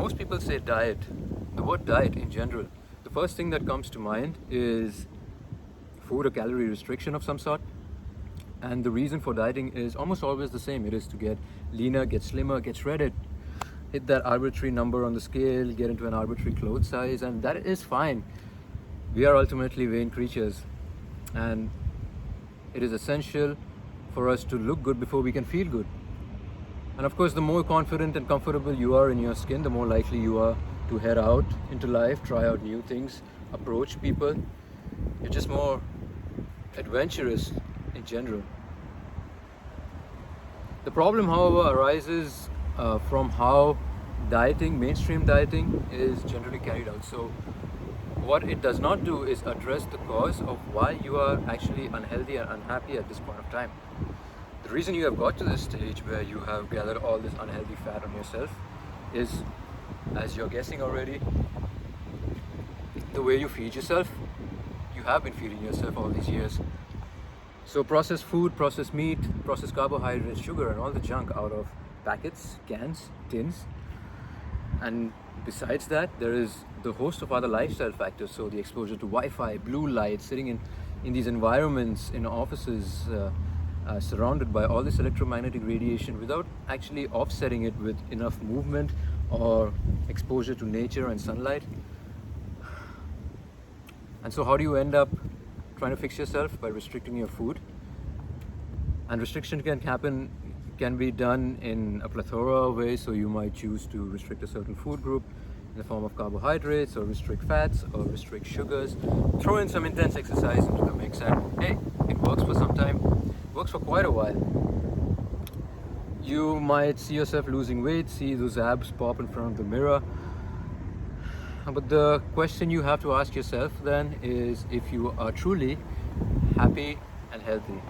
most people say diet, the word diet in general, the first thing that comes to mind is food or calorie restriction of some sort. And the reason for dieting is almost always the same. It is to get leaner, get slimmer, get shredded, hit that arbitrary number on the scale, get into an arbitrary clothes size, and that is fine. We are ultimately vain creatures, and it is essential for us to look good before we can feel good. And of course, the more confident and comfortable you are in your skin, the more likely you are to head out into life, try out new things, approach people. You're just more adventurous in general. The problem, however, arises from how dieting, mainstream dieting, is generally carried out. So what it does not do is address the cause of why you are actually unhealthy and unhappy at this point of time. The reason you have got to this stage where you have gathered all this unhealthy fat on yourself is, as you're guessing already, the way you feed yourself. You have been feeding yourself all these years. So processed food, processed meat, processed carbohydrates, sugar, and all the junk out of packets, cans, tins. And besides that, there is the host of other lifestyle factors. So the exposure to Wi-Fi, blue light, sitting in these environments, in offices, surrounded by all this electromagnetic radiation without actually offsetting it with enough movement or exposure to nature and sunlight. And so how do you end up trying to fix yourself? By restricting your food. And restriction can be done in a plethora of ways. So you might choose to restrict a certain food group in the form of carbohydrates, or restrict fats, or restrict sugars. Throw in some intense exercise into the mix, and hey, it works for some time. It works for quite a while. You might see yourself losing weight, see those abs pop in front of the mirror. But the question you have to ask yourself then is if you are truly happy and healthy.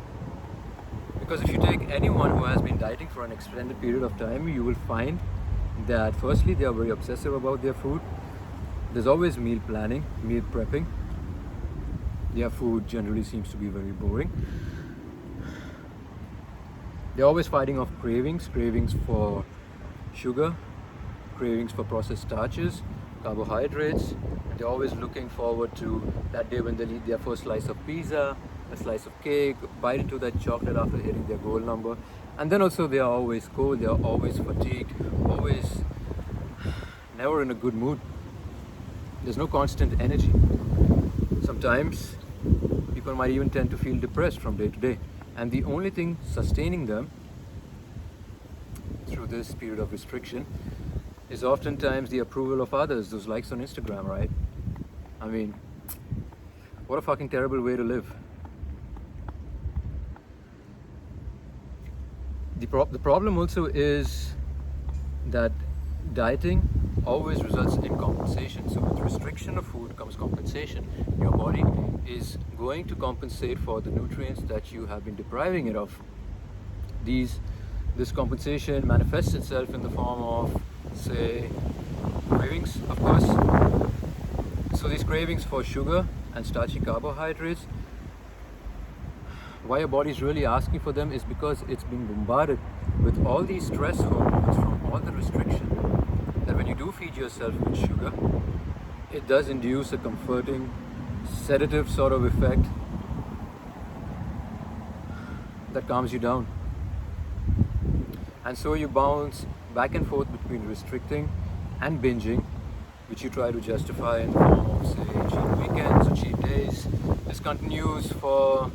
Because if you take anyone who has been dieting for an extended period of time, you will find that firstly, they are very obsessive about their food. There's always meal planning, meal prepping. Their food generally seems to be very boring. They're always fighting off cravings for sugar, cravings for processed starches, carbohydrates. They're always looking forward to that day when they'll eat their first slice of pizza, a slice of cake, bite into that chocolate after hitting their goal number. And then also they are always cold, they are always fatigued, always never in a good mood. There's no constant energy. Sometimes people might even tend to feel depressed from day to day. And the only thing sustaining them through this period of restriction is oftentimes the approval of others, those likes on Instagram, right? I mean, what a fucking terrible way to live. The problem also is that dieting always results in compensation. So with restriction of food comes compensation. Your body is going to compensate for the nutrients that you have been depriving it of. This compensation manifests itself in the form of, say, cravings, of course. So these cravings for sugar and starchy carbohydrates, why your body is really asking for them is because it's being bombarded with all these stress hormones from all the restriction, that when you do feed yourself with sugar, it does induce a comforting, sedative sort of effect that calms you down. And so you bounce back and forth between restricting and binging, which you try to justify in the form of, say, cheat weekends or cheat days. This continues for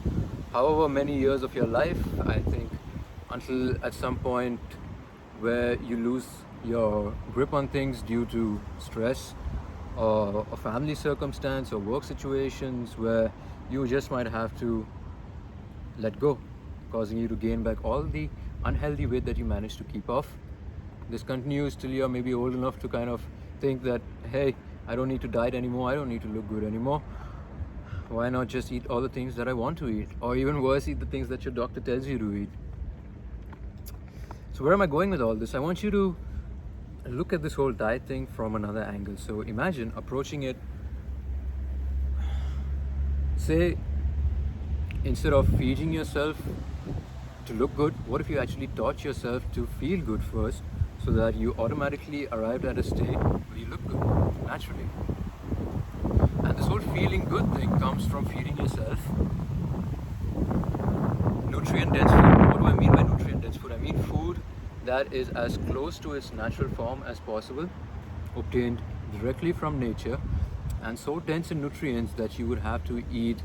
however many years of your life, I think, until at some point where you lose your grip on things due to stress or a family circumstance or work situations where you just might have to let go, causing you to gain back all the unhealthy weight that you managed to keep off. This continues till you're maybe old enough to kind of think that, hey, I don't need to diet anymore, I don't need to look good anymore. Why not just eat all the things that I want to eat? Or even worse, eat the things that your doctor tells you to eat. So where am I going with all this? I want you to look at this whole diet thing from another angle. So imagine approaching it, say, instead of feeding yourself to look good, what if you actually taught yourself to feel good first, so that you automatically arrived at a state where you look good naturally. And this whole feeling good thing comes from feeding yourself nutrient dense food. What do I mean by nutrient dense food? I mean food that is as close to its natural form as possible, obtained directly from nature, and so dense in nutrients that you would have to eat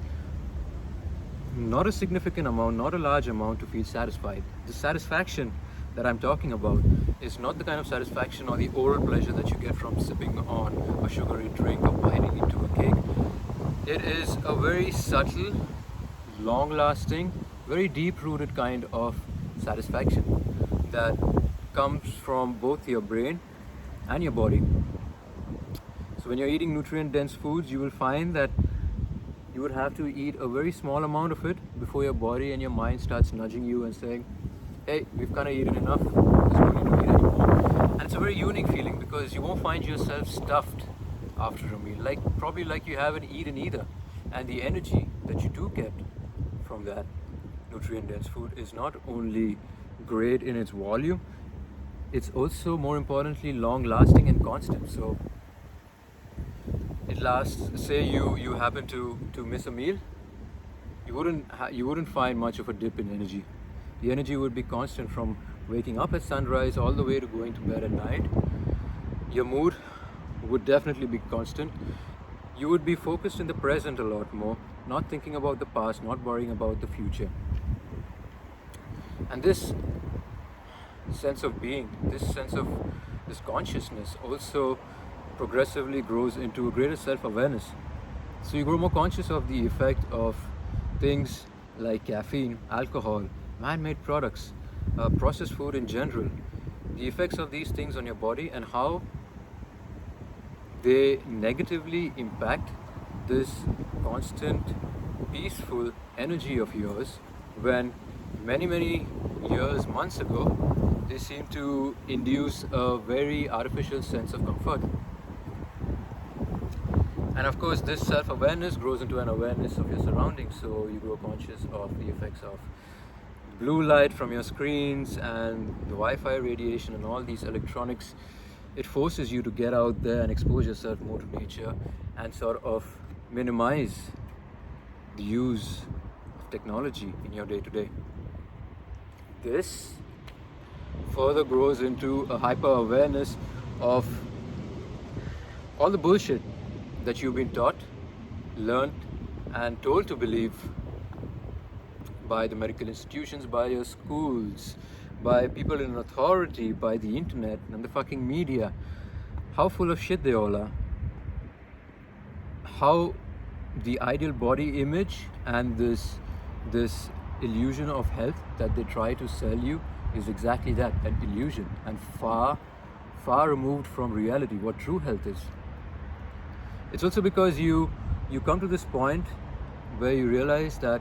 not a significant amount, not a large amount to feel satisfied. The satisfaction that I'm talking about is not the kind of satisfaction or the oral pleasure that you get from sipping on a sugary drink or biting into a cake. It is a very subtle, long-lasting, very deep-rooted kind of satisfaction that comes from both your brain and your body. So when you're eating nutrient-dense foods, you will find that you would have to eat a very small amount of it before your body and your mind starts nudging you and saying, hey, we've kind of eaten enough, there's no need to eat anymore. And it's a very unique feeling because you won't find yourself stuffed after a meal, probably like you haven't eaten either. And the energy that you do get from that nutrient-dense food is not only great in its volume, it's also, more importantly, long-lasting and constant. So it lasts, say you happen to miss a meal, you wouldn't find much of a dip in energy. The energy would be constant from waking up at sunrise all the way to going to bed at night. Your mood would definitely be constant. You would be focused in the present a lot more, not thinking about the past, not worrying about the future. And this sense of being, this consciousness also progressively grows into a greater self-awareness. So you grow more conscious of the effect of things like caffeine, alcohol, man-made products, processed food in general, the effects of these things on your body and how they negatively impact this constant, peaceful energy of yours when many years, months ago, they seem to induce a very artificial sense of comfort. And of course, this self-awareness grows into an awareness of your surroundings, so you grow conscious of the effects of blue light from your screens and the Wi-Fi radiation and all these electronics. It forces you to get out there and expose yourself more to nature and sort of minimize the use of technology in your day-to-day. This further grows into a hyper-awareness of all the bullshit that you've been taught, learned, and told to believe by the medical institutions, by your schools, by people in authority, by the internet and the fucking media. How full of shit they all are. How the ideal body image and this illusion of health that they try to sell you is exactly that, an illusion, and far removed from reality, what true health is. It's also because you come to this point where you realize that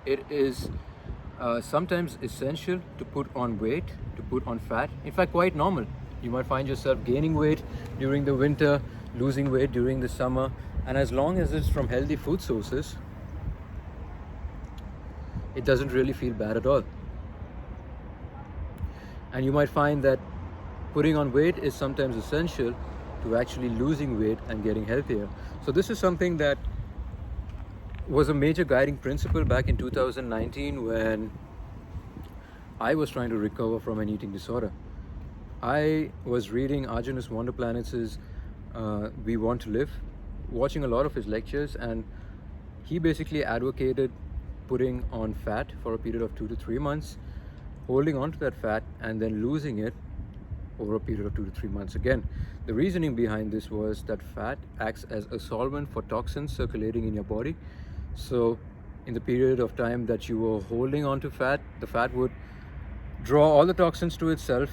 it is sometimes essential to put on weight, to put on fat. In fact, quite normal. You might find yourself gaining weight during the winter, losing weight during the summer, and as long as it's from healthy food sources, it doesn't really feel bad at all. And you might find that putting on weight is sometimes essential to actually losing weight and getting healthier. So this is something that was a major guiding principle back in 2019 when I was trying to recover from an eating disorder. I was reading Arjunus Wonder Planets' We Want to Live, watching a lot of his lectures, and he basically advocated putting on fat for a period of 2 to 3 months, holding on to that fat and then losing it over a period of 2 to 3 months again. The reasoning behind this was that fat acts as a solvent for toxins circulating in your body. So in the period of time that you were holding on to fat, the fat would draw all the toxins to itself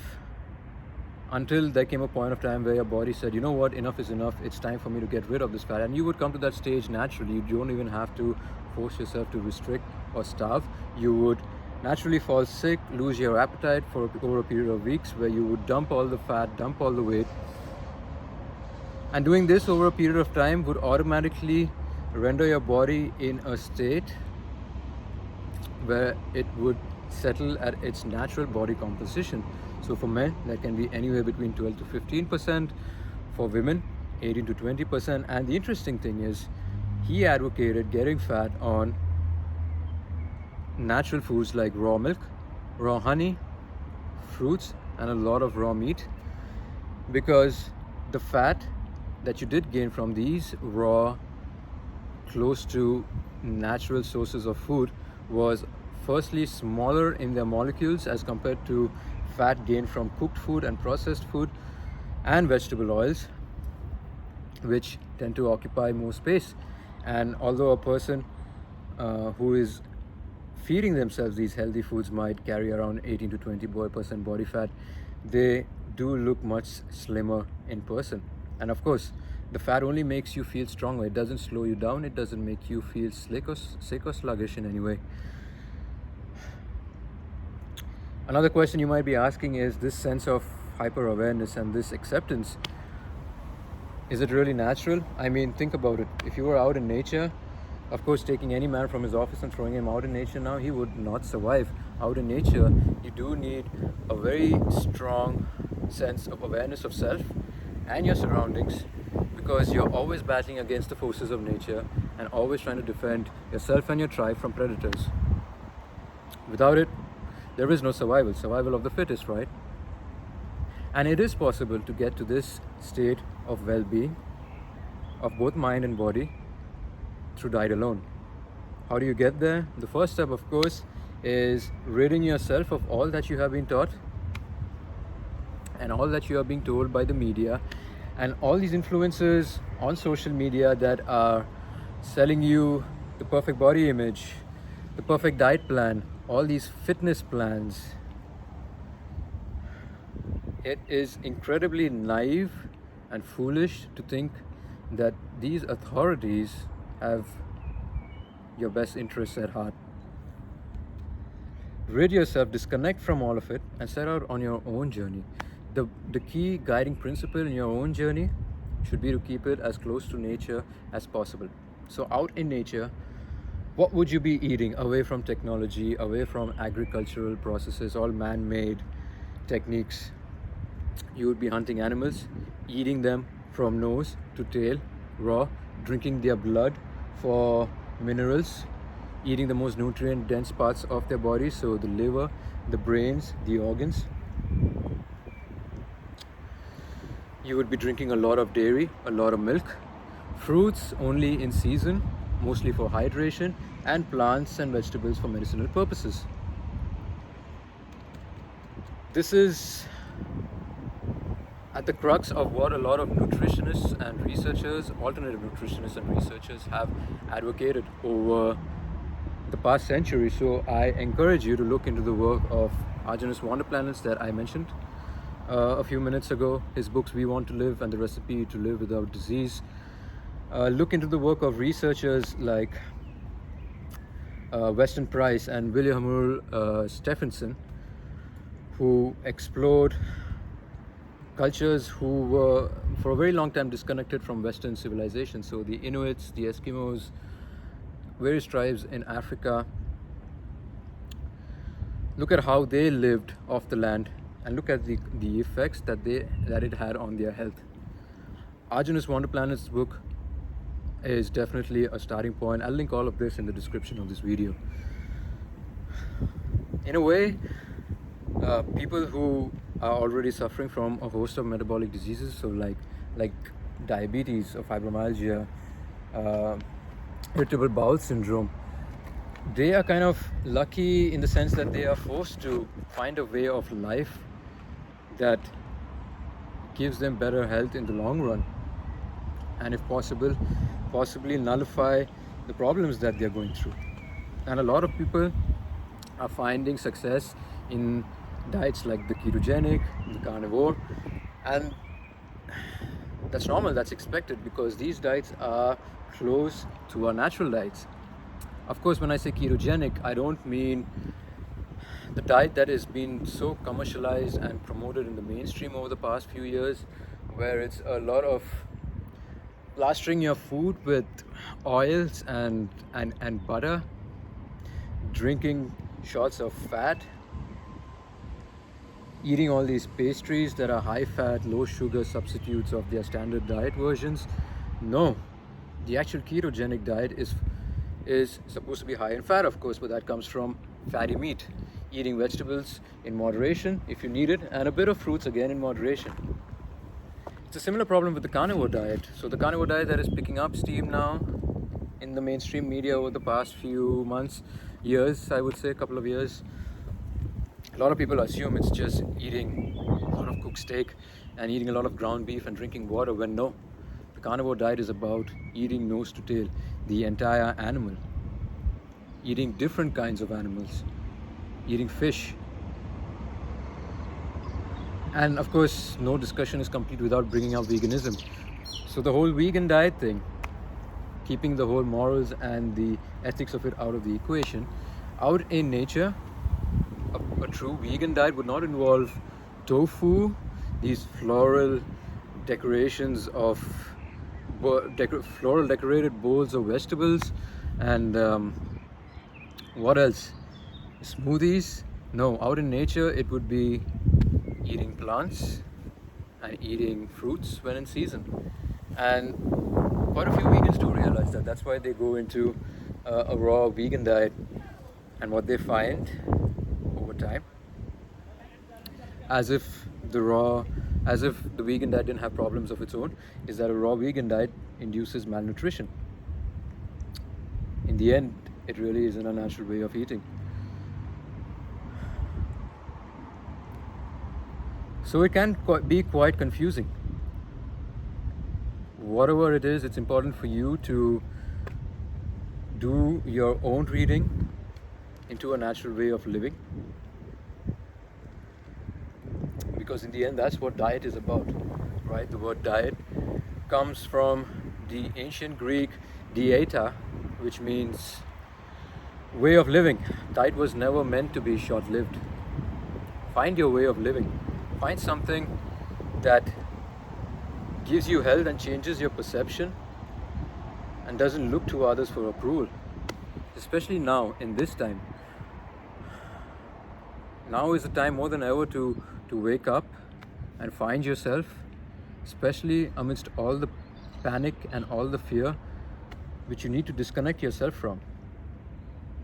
until there came a point of time where your body said, you know what, enough is enough, it's time for me to get rid of this fat. And you would come to that stage naturally. You don't even have to force yourself to restrict or starve. You would naturally fall sick, lose your appetite for over a period of weeks, where you would dump all the fat, dump all the weight. And doing this over a period of time would automatically render your body in a state where it would settle at its natural body composition. So for men, that can be anywhere between 12 to 15%. For women, 18 to 20%. And the interesting thing is, he advocated getting fat on natural foods like raw milk, raw honey, fruits, and a lot of raw meat, because the fat that you did gain from these raw, close to natural sources of food was firstly smaller in their molecules as compared to fat gained from cooked food and processed food and vegetable oils, which tend to occupy more space. And although a person who is feeding themselves these healthy foods might carry around 18 to 20% body fat, they do look much slimmer in person. And of course, the fat only makes you feel stronger. It doesn't slow you down. It doesn't make you feel sick or sluggish in any way. Another question you might be asking is this sense of hyper awareness and this acceptance. Is it really natural? I mean, think about it. If you were out in nature, of course, taking any man from his office and throwing him out in nature now, he would not survive. Out in nature, you do need a very strong sense of awareness of self and your surroundings, because you're always battling against the forces of nature and always trying to defend yourself and your tribe from predators. Without it, there is no survival of the fittest, right? And it is possible to get to this state of well-being of both mind and body through diet alone. How do you get there? The first step, of course, is ridding yourself of all that you have been taught and all that you are being told by the media and all these influencers on social media that are selling you the perfect body image, the perfect diet plan, all these fitness plans. It is incredibly naive and foolish to think that these authorities have your best interests at heart. Rid yourself, disconnect from all of it, and set out on your own journey. The key guiding principle in your own journey should be to keep it as close to nature as possible. So out in nature, what would you be eating away from technology, away from agricultural processes, all man-made techniques? You would be hunting animals, eating them from nose to tail, raw, drinking their blood for minerals, eating the most nutrient-dense parts of their body, so the liver, the brains, the organs. You would be drinking a lot of dairy, a lot of milk, fruits only in season, mostly for hydration, and plants and vegetables for medicinal purposes. This is at the crux of what a lot of nutritionists and researchers, alternative nutritionists and researchers, have advocated over the past century. So I encourage you to look into the work of Arjun's Wonder Planets that I mentioned a few minutes ago, his books We Want to Live and The Recipe to Live Without Disease. Look into the work of researchers like Weston Price and William Stephenson, who explored cultures who were for a very long time disconnected from Western civilization. So the Inuits, the Eskimos, various tribes in Africa. Look at how they lived off the land and look at the effects that it had on their health. Arjun's Wonder Planets book is definitely a starting point. I'll link all of this in the description of this video. In a way, people who are already suffering from a host of metabolic diseases, so like diabetes or fibromyalgia, irritable bowel syndrome, they are kind of lucky in the sense that they are forced to find a way of life that gives them better health in the long run, and if possible, possibly nullify the problems that they're going through. And a lot of people are finding success in diets like the ketogenic, the carnivore, and that's normal, that's expected, because these diets are close to our natural diets. Of course, when I say ketogenic, I don't mean the diet that has been so commercialized and promoted in the mainstream over the past few years, where it's a lot of plastering your food with oils and butter, drinking shots of fat, eating all these pastries that are high fat, low sugar substitutes of their standard diet versions. No, the actual ketogenic diet is supposed to be high in fat, of course, but that comes from fatty meat. Eating vegetables in moderation if you need it, and a bit of fruits again in moderation. It's a similar problem with the carnivore diet. So the carnivore diet that is picking up steam now in the mainstream media over the past few months, years, I would say a couple of years. A lot of people assume it's just eating a lot of cooked steak and eating a lot of ground beef and drinking water, when no. The carnivore diet is about eating nose to tail, the entire animal. Eating different kinds of animals. Eating fish. And of course, no discussion is complete without bringing up veganism. So the whole vegan diet thing, keeping the whole morals and the ethics of it out of the equation. Out in nature, a true vegan diet would not involve tofu, these floral decorations of floral decorated bowls of vegetables, and what else? Smoothies. No, out in nature it would be eating plants and eating fruits when in season. And quite a few vegans do realize that. That's why they go into a raw vegan diet. And what they find over time, as if the vegan diet didn't have problems of its own, is that a raw vegan diet induces malnutrition. In the end, it really is an unnatural way of eating. So it can be quite confusing. Whatever it is, it's important for you to do your own reading into a natural way of living. Because in the end, that's what diet is about, right? The word diet comes from the ancient Greek dieta, which means way of living. Diet was never meant to be short-lived. Find your way of living. Find something that gives you health and changes your perception and doesn't look to others for approval. Especially now, in this time. Now is the time more than ever to wake up and find yourself, especially amidst all the panic and all the fear, which you need to disconnect yourself from.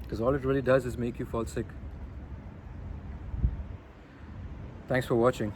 Because all it really does is make you fall sick. Thanks for watching.